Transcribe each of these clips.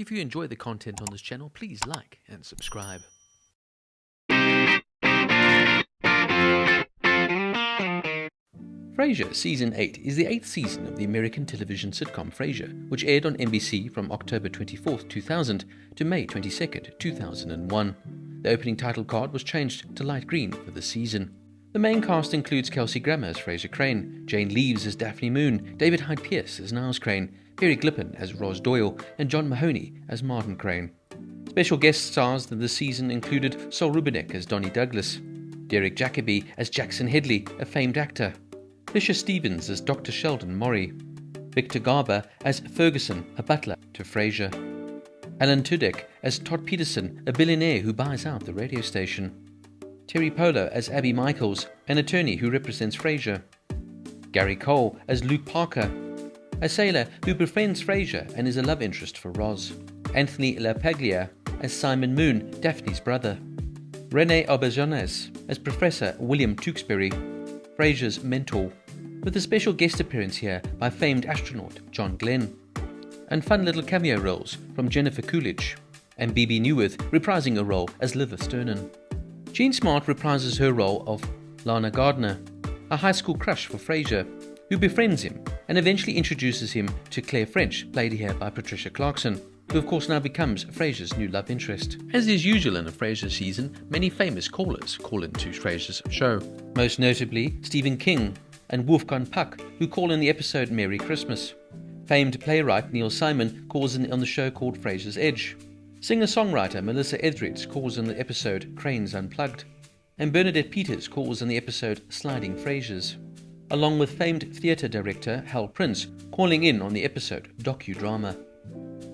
If you enjoy the content on this channel, please like and subscribe. Frasier Season 8 is the 8th season of the American television sitcom Frasier, which aired on NBC from October 24, 2000 to May 22, 2001. The opening title card was changed to light green for the season. The main cast includes Kelsey Grammer as Frasier Crane, Jane Leeves as Daphne Moon, David Hyde Pierce as Niles Crane, Perry Glippen as Roz Doyle, and John Mahoney as Martin Crane. Special guest stars in the season included Sol Rubinek as Donnie Douglas, Derek Jacobi as Jackson Headley, a famed actor, Fisher Stevens as Dr. Sheldon Maury, Victor Garber as Ferguson, a butler to Frasier, Alan Tudyk as Todd Peterson, a billionaire who buys out the radio station, Terry Polo as Abby Michaels, an attorney who represents Frasier, Gary Cole as Luke Parker, a sailor who befriends Frasier and is a love interest for Roz, Anthony LaPaglia as Simon Moon, Daphne's brother, Rene Auberjonois as Professor William Tewksbury, Frasier's mentor, with a special guest appearance here by famed astronaut John Glenn, and fun little cameo roles from Jennifer Coolidge and Bebe Neuwirth reprising a role as Liv Sternan. Jean Smart reprises her role of Lana Gardner, a high school crush for Frasier, who befriends him and eventually introduces him to Claire French, played here by Patricia Clarkson, who of course now becomes Frasier's new love interest. As is usual in a Frasier season, many famous callers call into Frasier's show, most notably Stephen King and Wolfgang Puck, who call in the episode Merry Christmas. Famed playwright Neil Simon calls in on the show called Frasier's Edge. Singer-songwriter Melissa Etheridge calls in the episode Cranes Unplugged, and Bernadette Peters calls in the episode Sliding Frasiers, along with famed theatre director Hal Prince calling in on the episode Docudrama.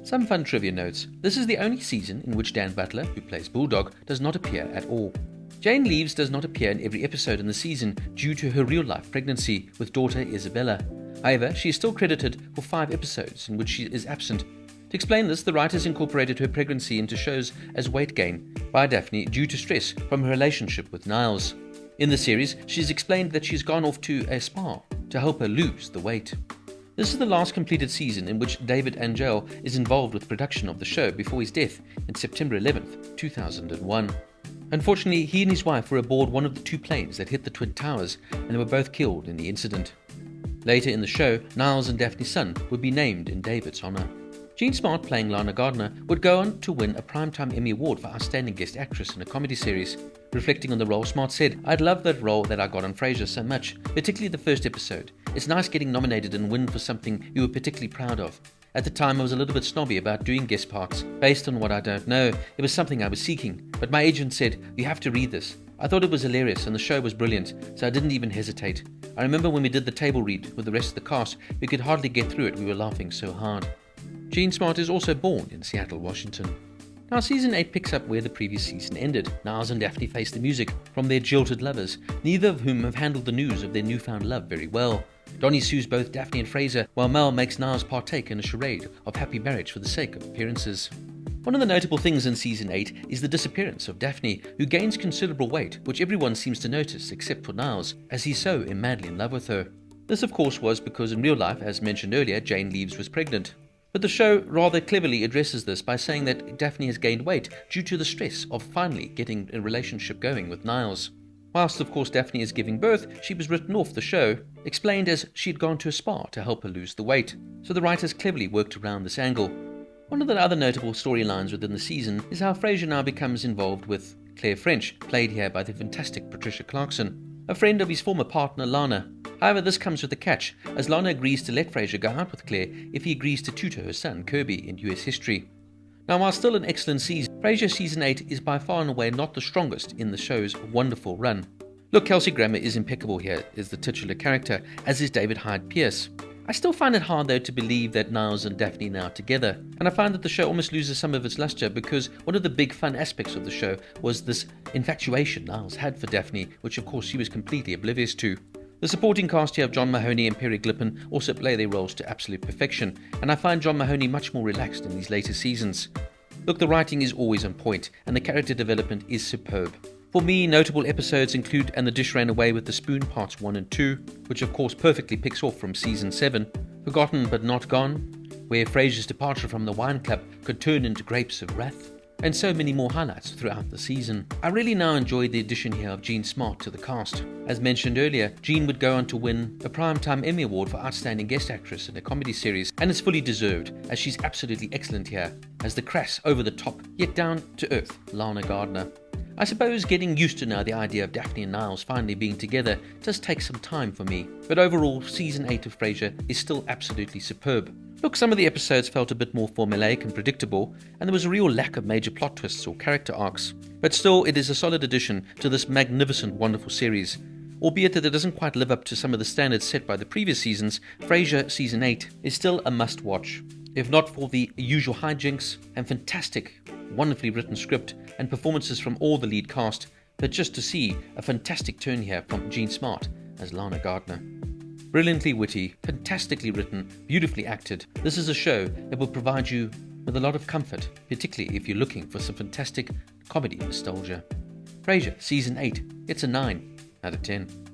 Some fun trivia notes. This is the only season in which Dan Butler, who plays Bulldog, does not appear at all. Jane Leeves does not appear in every episode in the season due to her real-life pregnancy with daughter Isabella. However, she is still credited for 5 episodes in which she is absent. To explain this, the writers incorporated her pregnancy into shows as weight gain by Daphne due to stress from her relationship with Niles. In the series, she's explained that she's gone off to a spa to help her lose the weight. This is the last completed season in which David Angel is involved with production of the show before his death on September 11, 2001. Unfortunately, he and his wife were aboard one of the 2 planes that hit the Twin Towers, and they were both killed in the incident. Later in the show, Niles and Daphne's son would be named in David's honor. Jean Smart, playing Lana Gardner, would go on to win a Primetime Emmy Award for Outstanding Guest Actress in a Comedy Series. Reflecting on the role, Smart said, "I'd love that role that I got on Frasier so much, particularly the first episode. It's nice getting nominated and win for something you were particularly proud of. At the time, I was a little bit snobby about doing guest parts. Based on what I don't know, it was something I was seeking. But my agent said, you have to read this. I thought it was hilarious and the show was brilliant, so I didn't even hesitate. I remember when we did the table read with the rest of the cast, we could hardly get through it, we were laughing so hard." Jean Smart is also born in Seattle, Washington. Now, Season 8 picks up where the previous season ended. Niles and Daphne face the music from their jilted lovers, neither of whom have handled the news of their newfound love very well. Donnie sues both Daphne and Frasier, while Mel makes Niles partake in a charade of happy marriage for the sake of appearances. One of the notable things in Season 8 is the disappearance of Daphne, who gains considerable weight, which everyone seems to notice except for Niles, as he's so madly in love with her. This of course was because in real life, as mentioned earlier, Jane Leeves was pregnant. But the show rather cleverly addresses this by saying that Daphne has gained weight due to the stress of finally getting a relationship going with Niles. Whilst of course Daphne is giving birth, she was written off the show, explained as she'd gone to a spa to help her lose the weight. So the writers cleverly worked around this angle. One of the other notable storylines within the season is how Frasier now becomes involved with Claire French, played here by the fantastic Patricia Clarkson, a friend of his former partner Lana. However, this comes with a catch, as Lana agrees to let Frasier go out with Claire if he agrees to tutor her son Kirby in US history. Now, while still an excellent season, Frasier Season 8 is by far and away not the strongest in the show's wonderful run. Look, Kelsey Grammer is impeccable here as the titular character, as is David Hyde Pierce. I still find it hard though to believe that Niles and Daphne are now together, and I find that the show almost loses some of its luster because one of the big fun aspects of the show was this infatuation Niles had for Daphne, which of course she was completely oblivious to. The supporting cast here of John Mahoney and Perry Glippen also play their roles to absolute perfection, and I find John Mahoney much more relaxed in these later seasons. Look, the writing is always on point, and the character development is superb. For me, notable episodes include And the Dish Ran Away with the Spoon Parts 1 and 2, which of course perfectly picks off from Season 7, Forgotten but Not Gone, where Frasier's departure from the wine club could turn into grapes of wrath, and so many more highlights throughout the season. I really now enjoyed the addition here of Jean Smart to the cast. As mentioned earlier, Jean would go on to win a Primetime Emmy Award for Outstanding Guest Actress in a Comedy Series, and it's fully deserved, as she's absolutely excellent here as the crass, over-the-top, yet down-to-earth Lana Gardner. I suppose getting used to now the idea of Daphne and Niles finally being together does take some time for me, but overall, Season 8 of Frasier is still absolutely superb. Look, some of the episodes felt a bit more formulaic and predictable, and there was a real lack of major plot twists or character arcs, but still, it is a solid addition to this magnificent, wonderful series. Albeit that it doesn't quite live up to some of the standards set by the previous seasons, Frasier Season 8 is still a must-watch, if not for the usual hijinks and fantastic, wonderfully written script and performances from all the lead cast, but just to see a fantastic turn here from Jean Smart as Lana Gardner. Brilliantly witty, fantastically written, beautifully acted, this is a show that will provide you with a lot of comfort, particularly if you're looking for some fantastic comedy nostalgia. Frasier Season 8, it's a 9 out of 10.